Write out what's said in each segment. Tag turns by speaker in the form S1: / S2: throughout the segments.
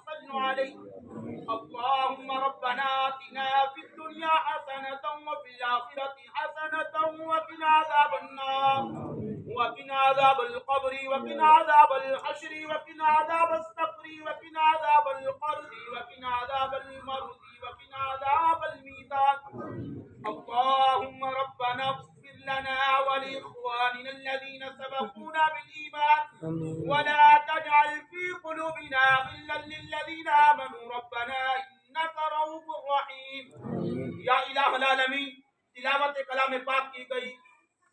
S1: صلوا عليه. اللهم ربنا آتنا في الدنيا حسنة وفي الآخرة حسنة وقنا عذاب النار وقنا عذاب القبر وقنا عذاب الحشر وقنا عذاب الصقر وقنا عذاب القرد وقنا عذاب المرض وقنا عذاب الميزان. اللهم ربنا اغفر لنا ولإخواننا الذين سبقونا بالإيمان ولا تجعل في قلوبنا غلا للذين آمنوا ربنا إنك رؤوف رحيم. یا الہ العالمین، تلاوت کلام پاک کی گئی،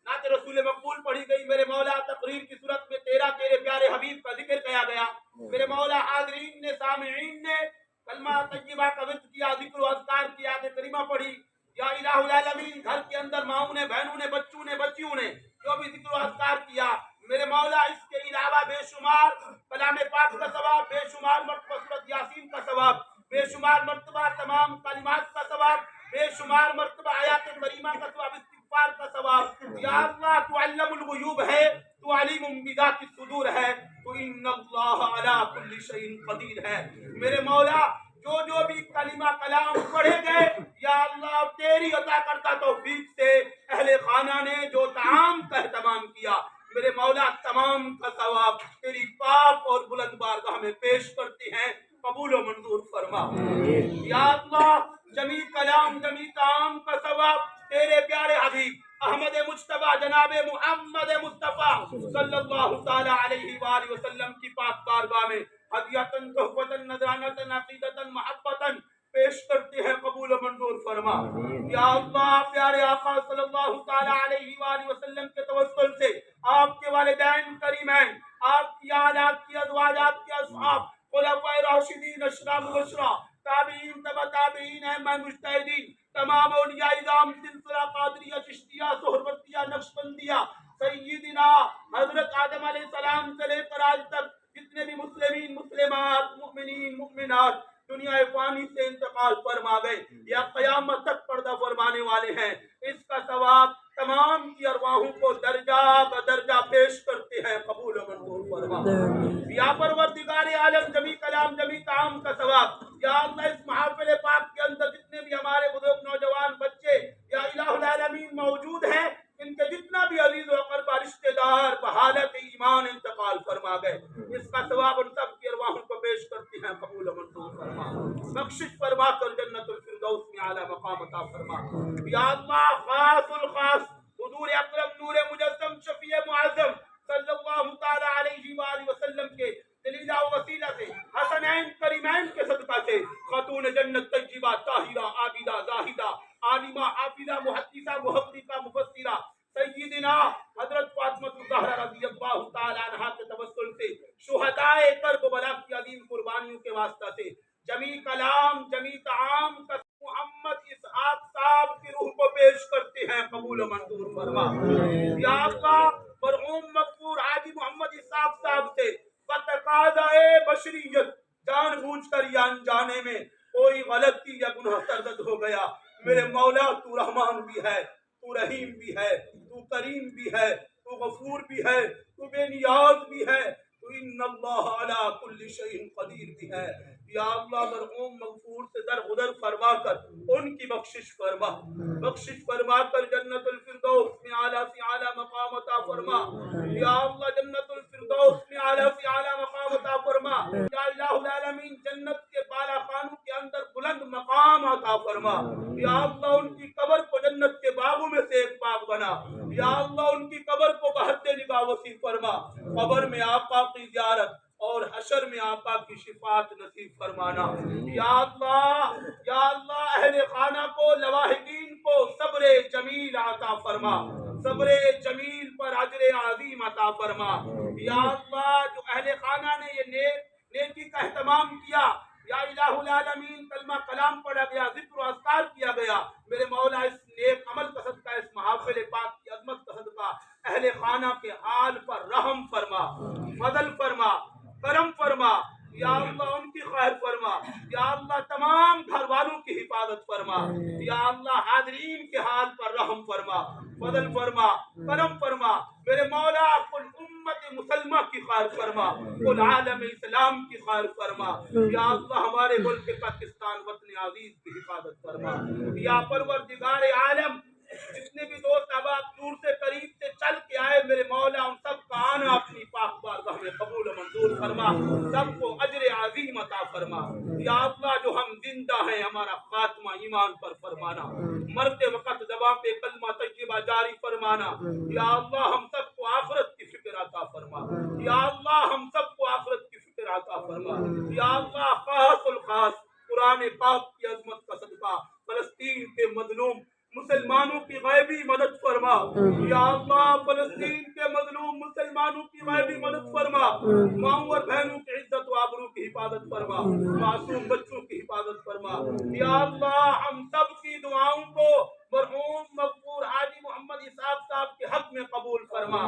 S1: نعت رسول مقبول پڑھی گئی، میرے مولا تقریر کی صورت میں تیرے پیارے حبیب کا ذکر کیا گیا، میرے مولا حاضرین نے سامعین نے کلمہ طیبہ کا ورد کیا، ذکر و اذکار کی آیت کریمہ پڑھی. یا الہ العالمین، گھر کے اندر ماؤں نے، بہنوں نے، بچوں نے، بچیوں نے جو بھی ذکر و اذکار کیا، میرے مولا اس کے علاوہ بے شمار کلام پاک کا ثواب، بے شمار مرتبہ سورۃ یاسین کا ثواب، بے شمار مرتبہ تمام کلمات کا ثواب، بے شمار مرتبہ آیات کریمہ کا ثواب، استغفار کا ثواب. یا اللہ، تو علم الغیوب ہے، تو علیم بذات الصدور ہے، تو ان اللہ علی کل شیء قدیر ہے. میرے مولا جو بھی کلمہ کلام پڑھے گئے، یا اللہ تیری عطا کرتا توفیق سے اہل خانہ نے جو طعام کا اہتمام کیا، میرے مولا تمام کا ثواب تیری پاک اور بلند بارگاہ میں پیش کرتے ہیں، قبول و منظور فرما. یا اللہ جمیع کلام جمیع طعام کا ثواب تیرے پیارے حبیب احمد مجتبیٰ جناب محمد مصطفیٰ صلی اللہ تعالی علیہ وآلہ وسلم کی پاک بارگاہ میں ہدیۃً تحفۃً نذرانۃً عقیدۃً محبۃً پیش کرتے ہیں، قبول و منظور فرما. یا اللہ پیارے آقا صلی اللہ تعالی علیہ وآلہ وسلم کے توسل سے آپ کے والدین کریمین، آپ کی اولاد کی ازواج، آپ کے اصحاب، خلفائے راشدین، اشراف مبشرہ، تابعین، تبع تابعین، ائمہ مجتہدین، تمام اولیاء اعظام، سلسلہ قادریہ، چشتیہ، سہروردیہ، نقشبندیہ، سیدنا حضرت آدم علیہ السلام سے لے کر آج تک جتنے بھی مسلمین، مسلمات، مؤمنین، مؤمنات دنیا فانی سے انتقال فرما گئے یا قیامت تک پردہ فرمانے والے ہیں، اس کا ثواب تمام کی ارواحوں کو درجہ بدرجہ پیش کرتے ہیں، قبول و منظور فرما. یا پروردگار عالم جمیع کلام جمیع طعام کا ثواب، یا اللہ اس محافل پاک کے اندر جتنے بھی ہمارے بزرگ نوجوان بچے یا الہ العالمین موجود ہیں، ان کے جتنا بھی عزیز و اقربا رشتہ دار بحالت ایمان انتقال فرما گئے، اس کا ثواب ان سب کی ارواحوں کو پیش کرتے ہیں، قبول و منظور فرما. بخشش فرما کر جنت الفردوس میں اعلی مقام عطا فرما. یا اللہ خاص الخاص حضور اکرم نور مجسم شفیع معظم صلی اللہ تعالی علیہ وآلہ وسلم کے دلیلہ و وسیلہ سے حسنین کریمین کے صدقہ سے خاتون جنت طیبہ طاہرہ عابدہ زاہدہ عالمہ حافظہ محدثہ محققہ مفسرہ سیدنا حضرت فاطمہ الزہرا رضی اللہ تعالی عنہا کے توسل سے شہدائے کربلا کی عظیم قربانیوں کے واسطہ سے جمیع کلام جمیع طعام کا محمد اسحاق صاحب کی روح کو پیش کرتے ہیں، قبول و منظور فرما. یا اللہ مرحوم مغفور حاجی محمد اسحاق صاحب سے بتقاضائے بشریت جان بوجھ کر یا انجانے میں کوئی غلطی یا گناہ سرزد ہو گیا، میرے مولا تو رحمان بھی ہے، تو رحیم بھی ہے، تو کریم بھی ہے، تو غفور بھی ہے، تو بے نیاز بھی ہے، تو ان اللہ علی کل شیء قدیر بھی ہے. یا اللہ مرحوم مغفور سے درگزر فرما کر ان کی بخشش فرما کر جنت الفردوس میں اعلیٰ سے اعلیٰ مقام عطا فرما. یا اللہ جنت الفردوس میں اعلیٰ سے اعلیٰ مقام عطا فرما. یا الہ العالمین جنت کے بالا خانوں کے اندر بلند مقام عطا فرما. یا اللہ ان کی قبر کو جنت کے باغوں میں سے ایک باغ بنا. یا اللہ ان کی قبر کو بہت نگاہ وسیع فرما. قبر میں آقا کی زیارت اور حشر میں آقا کی شفاعت نصیب فرمانا. یا اللہ اہل خانہ کو لواحقین کو صبر جمیل عطا فرما، صبر جمیل پر اجر عظیم عطا فرما. یا اللہ جو اہل خانہ نے یہ نیکی کا اہتمام کیا، یا الہ العالمین کلمہ کلام پڑھا گیا، ذکر و اذکار کیا گیا، میرے مولا اس نیک عمل کا صدقہ، اس محافل پاک کی عظمت کا صدقہ اہل خانہ کے حال پر رحم فرما، فضل فرما، کرم فرما. یا اللہ ان کی خیر فرما. یا اللہ تمام گھر والوں کی حفاظت فرما. یا اللہ حاضرین کے حال پر رحم فرما، فضل فرما، کرم فرما. میرے مولا کل امت مسلمہ کی خیر خیر فرما، کل عالم اسلام کی خیر فرما، یا اللہ ہمارے ملک پاکستان وطن عزیز کی حفاظت فرما، یا پروردگار عالم جتنے بھی دوست احباب دور سے قریب سے چل کے آئے میرے مولا ان سب کا آنا اپنی پاک بارگاہ میں قبول و منظور فرما، سب کو اجر عظیم عطا فرما، یا اللہ جو ہم زندہ ہیں ہمارا خاتمہ ایمان پر فرمانا، مرتے وقت زبان پہ کلمہ طیبہ جاری فرمانا، یا اللہ ہم سب کو آخرت کی فکر عطا فرما، یا اللہ ہم سب کو آخرت کی فکر عطا فرما، یا اللہ خاص الخاص قرآن پاک کی عظمت کا صدقہ فلسطین کے مظلوم مسلمانوں کی غیبی مدد فرما، یا اللہ فلسطین کے مظلوم مسلمانوں کی غیبی مدد فرما، ماؤں اور بہنوں کی عزت و آبرو کی حفاظت فرما، معصوم بچوں کی حفاظت فرما، یا اللہ ہم سب کی دعاؤں کو مرحوم مغفور حاجی محمد اسحاق صاحب کے حق میں قبول فرما،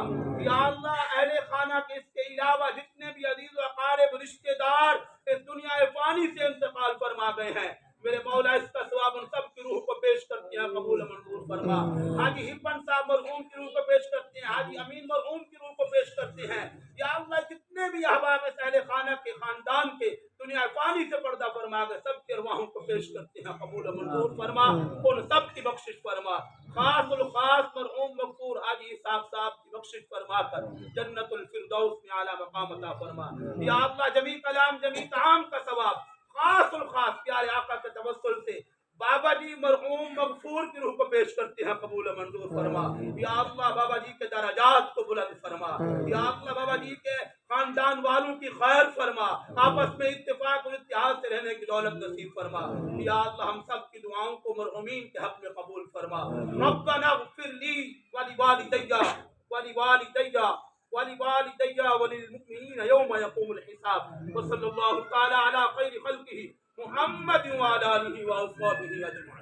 S1: یا اللہ اہل خانہ کے اس کے علاوہ جتنے بھی عزیز و اقارب رشتہ دار اس دنیا فانی سے انتقال فرما گئے ہیں میرے مولا اس کا ثواب ان سب کی روح کو پیش کرتے ہیں قبول منظور فرما، حاجی ہپن صاحب مرحوم کی روح کو پیش کرتے ہیں، حاجی امین مرحوم کی روح کو پیش کرتے ہیں، یا اللہ جتنے بھی احباب اہل خانہ کے خاندان کے دنیا فانی سے پردہ فرما گئے سب کے ارواحوں کو پیش کرتے ہیں قبول منظور فرما، ان سب کی بخشش فرما، خاص الخاص مرحوم مغفور حاجی اسحاق صاحب کی بخشش فرما کر جنت الفردوس میں اعلیٰ مقام عطا فرما، یا اللہ جمیع کلام جمیع طعام کا ثواب خاص الخاص پیارے آقا کے توسل سے بابا جی مرحوم مغفور کی روح کو پیش کرتے ہیں قبول منظور فرما، یا اللہ بابا جی کے درجات کو بلند فرما، یا اللہ بابا جی کے خاندان والوں کی خیر فرما، آپس میں اتفاق اور اتحاد سے رہنے کی دولت نصیب فرما، یا اللہ ہم سب کی دعاؤں کو مرحومین کے حق میں قبول فرما، ربنا اغفر لی ولوالدی وللمؤمنین یوم یقوم الحساب، وصلی اللہ تعالی علی خیر خلقہ محمد وعلی آلہ واصحابہ اجمعین۔